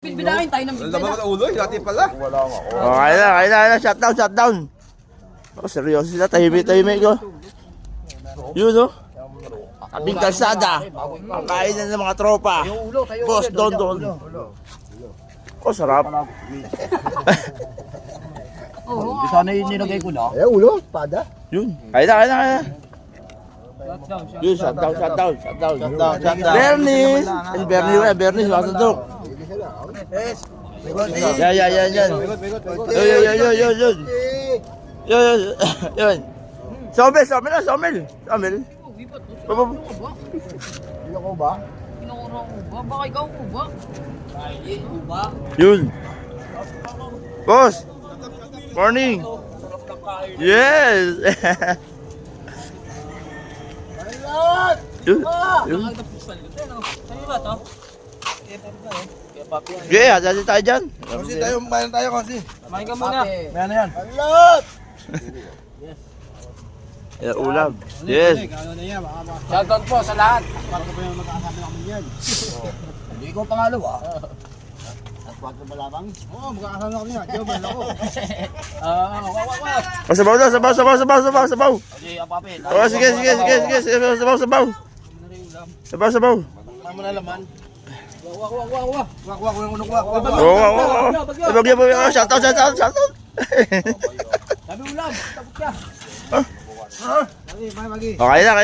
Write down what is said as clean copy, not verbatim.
Binahin tayo ng bigla. Laman ng ulo, dati pala. Oh, kaya na. Shut down. Oh, seryoso sila. Tahimik ko. Yun, oh. Kabing kalsada. Ang kainan ng mga tropa. Boss, Don. Oh, sarap. Oo. Sana yung nilagay ko na. Ulo, pada. Yun. Kaya na. Yun, shut down. Bernice. Bernice, masundok. Yan. Yun. Somel. Sino ko ba? Kinukura ko ba? Baka ikaw ko ba? Yun. Boss. Morning. Yes. Yun. Okay, hati-hati tayo dyan. Kasi mayan tayo kasi. Kumain ka muna. Mayan na yan. Alot! Yan, ulam. Yes. Shoutout po sa lahat. Hindi ko pangalawa. At kwatro balabang? Oo, magkakasama kami nga. Diyo, bala ko. Oh, sabaw. Okay, apapit. Oh, sige. Sabaw. Tama na laman. Wak, unok. Oh. Bagyo. Shout out. Sabi ulam. Tapos ka. Oh, kaya na.